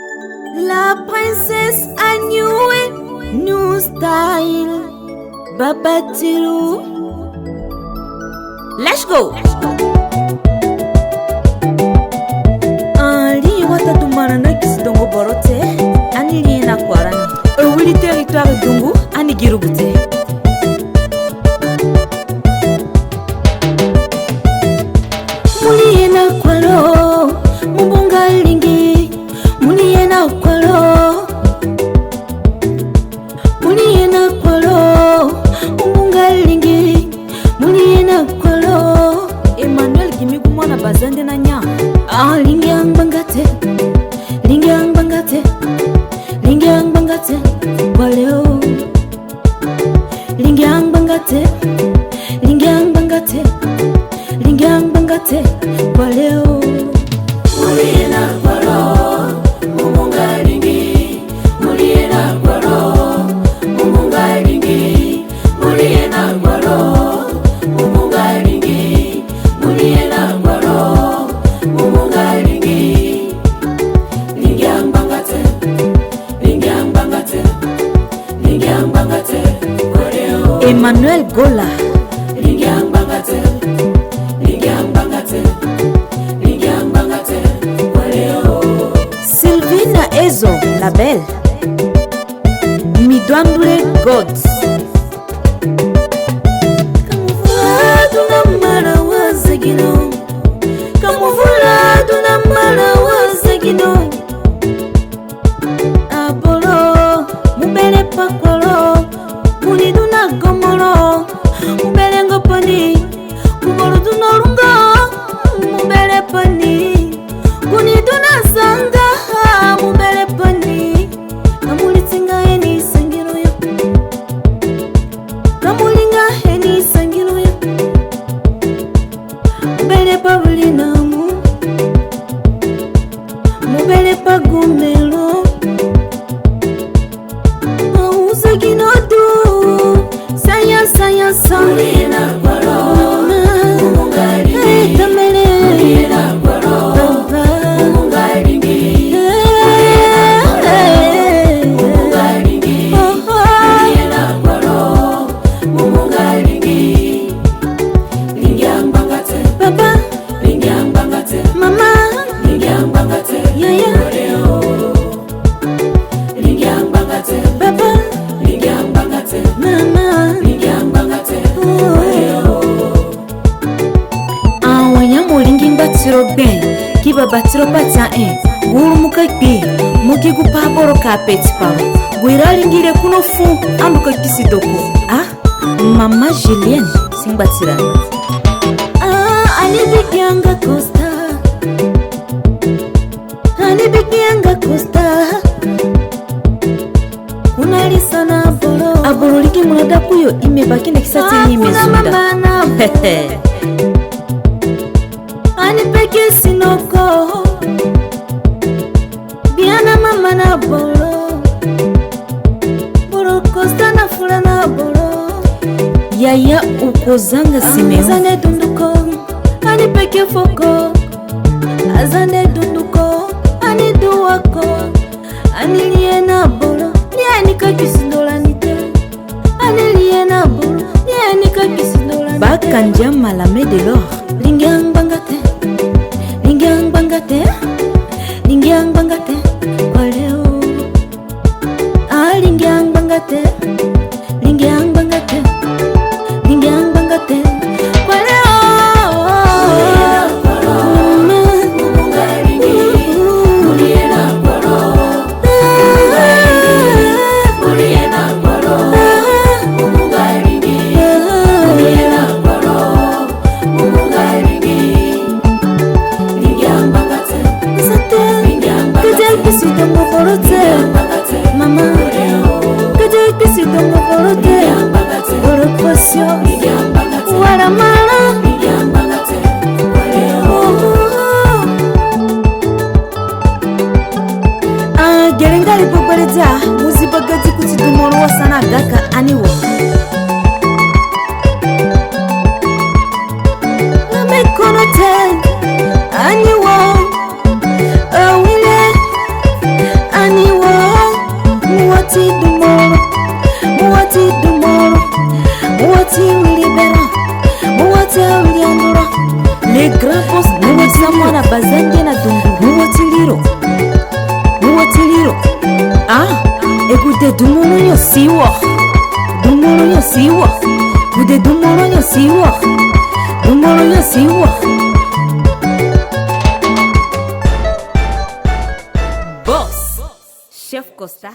La princesse Anoué, new style, Babatiru. Let's go. Ali wata dumana na kisidongo borote, ani liena kwarani. Wili territoire dungu, ani girugute. Muliena kwaro, mubunga lingi. Muliena kwaro, muliena kwaro, mubunga lingi. Muliena kwaro. Emmanuel Gimigu mwana bazande na nya. Lingyang bangate, lingyang bangate, lingyang bangate, waleo. Lingyang bangate, lingyang bangate, lingyang bangate, waleo. Muliena kwaro, mumunga lingi. Muliena kwaro, mumunga lingi. Muliena kwaro, mumunga lingi. Muliena kwaro, mumunga lingi. Lingyang bangate, lingyang bangate, lingyang bangate, waleo. Emmanuel Gola. Lingyang bangate, lingyang bangate, lingyang bangate, waleo. Sylvina Ezo, la belle. Midwandule Gods. Kamuvula tunamala wazegino. Kamuvula tunamala wazegino. Apolo, mubele pakwalo. Muliduna gomolo. Mubele ngoponi. Kumolo tunolunga. Mubele pani. Kuniduna sanga. Mubele pani. Kamulitinga eni sangiro yo. Kamulinga eni sangiro yo. Mubele pavulinamu. Mubele pagumelo. Mauzaginodu. Saya saya saya. Muliena kwaro, mumunga lingi. Tamele. Muliena kwaro, mumunga lingi. Mumunga lingi. Muliena kwaro, mumunga lingi. Lingyang bangate, papa. Lingyang bangate, mama. Lingyang bangate, yaya. Lingyang bangate, papa. Lingyang bangate, mama. Lingyang bangate, awanya molingi mbatiro ben. Kiba batiro patsa guru mukakbi. Muki gupaboro kapeti paro. Gwiralingire kuno fu ambuka kisidoko. Mama Julienne singbatira. Ani bikianga costa. Ani bikianga costa. Unalisa na bolo. Abolo liki mulada kuyo imebaki na kisati imezunda. Ani peke sinoko. Biana mama na bolo. Bolo costa na fula na bolo. Yaya ukozanga simeo. Azane dunduko. Ani peke foko. Azane dunduko. Ani duwako. Ani liena bolo. Lieni kakisindola nite. Ani liena bolo. Lieni kakisindola nite. Bakanja malame de l'or. Lingyang bangate. Lingyang bangate. Lingyang bangate. Waleo. Lingyang bangate. Lingyang bangate. Lingyang bangate. Waleo. Mumunga lingi. Muliena kwaro. Muliena kwaro. Mumunga lingi. Muliena kwaro. Mumunga lingi. Lingyang bangate. Lingyang bangate. Kajal kisidongo borote. Mama. Kajal kisidongo borote. Borokosyo. Waramala. Gerengari popareja. Muzibagati kutidumoro wasana daka aniwo. Namekonote. Aniwo. Awile. Dumulunyo siwo, dumulunyo siwo, bude dumulunyo siwo, dumulunyo siwo. Boss, Chef Costa.